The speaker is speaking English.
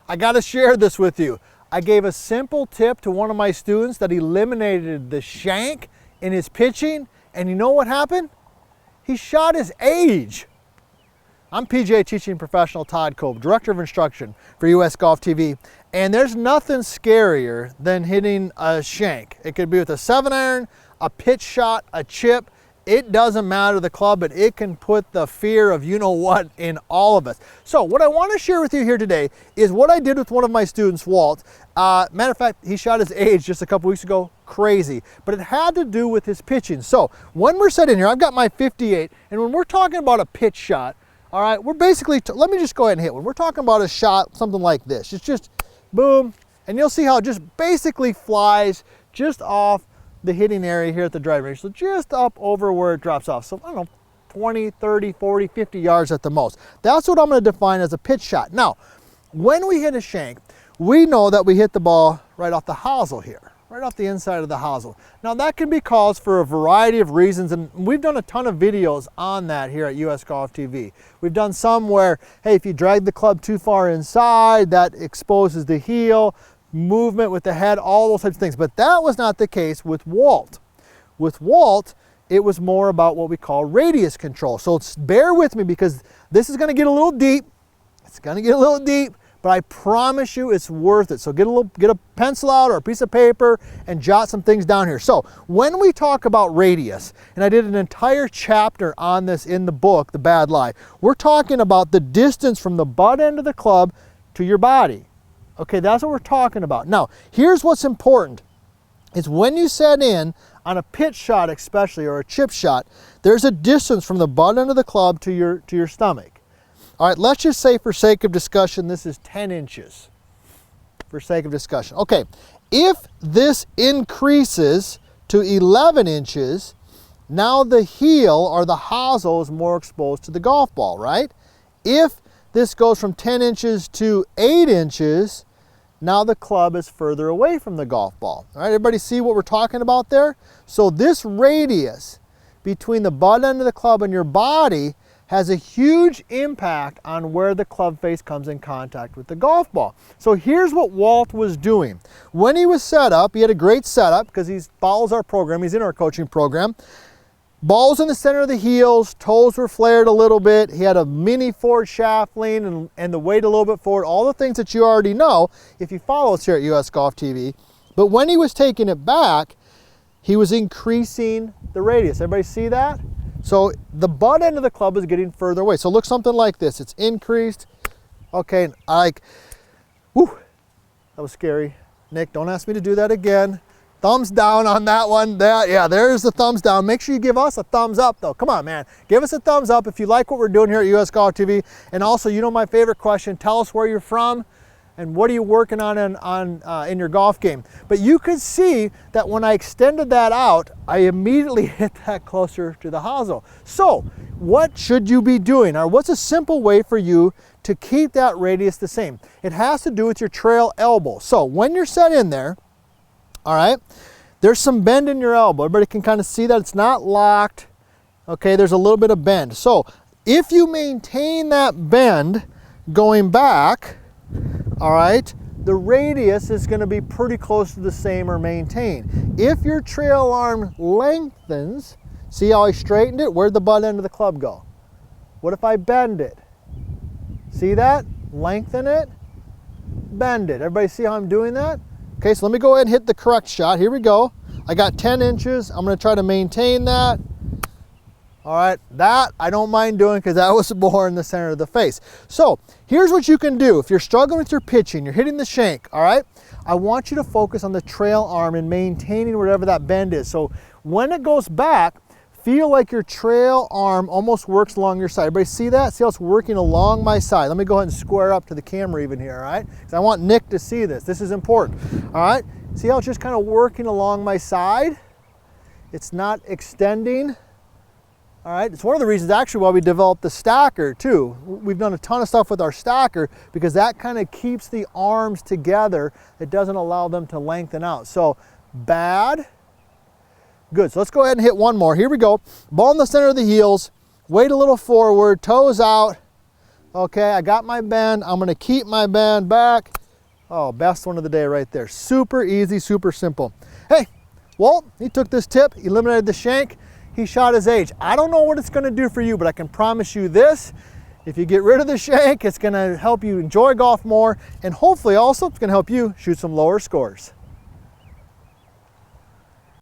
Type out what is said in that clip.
I got to share this with you. I gave a simple tip to one of my students that eliminated the shank in his pitching, and you know what happened? He shot his age. I'm PGA teaching professional Todd Kolb, Director of Instruction for US Golf TV, and there's nothing scarier than hitting a shank. It could be with a 7-iron, a pitch shot, a chip. It doesn't matter the club, but it can put the fear of you know what in all of us. So what I want to share with you here today is what I did with one of my students, Walt. Matter of fact, he shot his age just a couple weeks ago, crazy, but it had to do with his pitching. So when we're sitting here, I've got my 58, and when we're talking about a pitch shot, all right, we're basically, let me just go ahead and hit one. We're talking about a shot, something like this. It's just boom, and you'll see how it just basically flies just off the hitting area here at the driving range. So just up over where it drops off. So I don't know, 20, 30, 40, 50 yards at the most. That's what I'm going to define as a pitch shot. Now, when we hit a shank, we know that we hit the ball right off the hosel here, right off the inside of the hosel. Now that can be caused for a variety of reasons, and we've done a ton of videos on that here at US Golf TV. We've done some where, hey, if you drag the club too far inside, that exposes the heel, movement with the head, all those types of things. But that was not the case with Walt. With Walt, it was more about what we call radius control. So bear with me because this is going to get a little deep. It's going to get a little deep, but I promise you it's worth it. So get a pencil out or a piece of paper and jot some things down here. So when we talk about radius, and I did an entire chapter on this in the book, The Bad Lie, we're talking about the distance from the butt end of the club to your body. Okay, that's what we're talking about. Now, here's what's important. Is when you set in on a pitch shot especially, or a chip shot, there's a distance from the butt end of the club to your stomach. All right, let's just say for sake of discussion, this is 10 inches. For sake of discussion. Okay, if this increases to 11 inches, now the heel or the hosel is more exposed to the golf ball, right? If this goes from 10 inches to 8 inches, now the club is further away from the golf ball. All right, everybody see what we're talking about there? So this radius between the butt end of the club and your body has a huge impact on where the club face comes in contact with the golf ball. So here's what Walt was doing. When he was set up, he had a great setup because he follows our program, he's in our coaching program. Ball's in the center of the heels, toes were flared a little bit, he had a mini forward shaft lean and the weight a little bit forward, all the things that you already know if you follow us here at US Golf TV. But when he was taking it back, he was increasing the radius. Everybody see that? So the butt end of the club is getting further away. So look something like this, it's increased. Okay, whew, that was scary. Nick, don't ask me to do that again. Thumbs down on that one. Yeah, there's the thumbs down. Make sure you give us a thumbs up though. Come on, man. Give us a thumbs up if you like what we're doing here at US Golf TV. And also, you know my favorite question, tell us where you're from and what are you working on in your golf game. But you could see that when I extended that out, I immediately hit that closer to the hosel. So what should you be doing? Or what's a simple way for you to keep that radius the same? It has to do with your trail elbow. So when you're set in there, all right, there's some bend in your elbow. Everybody can kind of see that it's not locked. Okay, there's a little bit of bend. So if you maintain that bend going back, all right, the radius is going to be pretty close to the same or maintained. If your trail arm lengthens, see how I straightened it? Where'd the butt end of the club go? What if I bend it? See that? Lengthen it, bend it. Everybody see how I'm doing that? Okay, so let me go ahead and hit the correct shot. Here we go. I got 10 inches. I'm going to try to maintain that. All right, that I don't mind doing because that was more in the center of the face. So here's what you can do. If you're struggling with your pitching, you're hitting the shank, all right? I want you to focus on the trail arm and maintaining whatever that bend is. So when it goes back, feel like your trail arm almost works along your side. Everybody see that? See how it's working along my side? Let me go ahead and square up to the camera even here, all right? Because I want Nick to see this. This is important, all right? See how it's just kind of working along my side? It's not extending, all right? It's one of the reasons actually why we developed the stacker too. We've done a ton of stuff with our stacker because that kind of keeps the arms together. It doesn't allow them to lengthen out. So bad. Good, so let's go ahead and hit one more. Here we go. Ball in the center of the heels, weight a little forward, toes out. Okay, I got my bend. I'm gonna keep my bend back. Oh, best one of the day right there. Super easy, super simple. Hey, Walt, he took this tip, eliminated the shank, he shot his age. I don't know what it's gonna do for you, but I can promise you this. If you get rid of the shank, it's gonna help you enjoy golf more, and hopefully also it's gonna help you shoot some lower scores.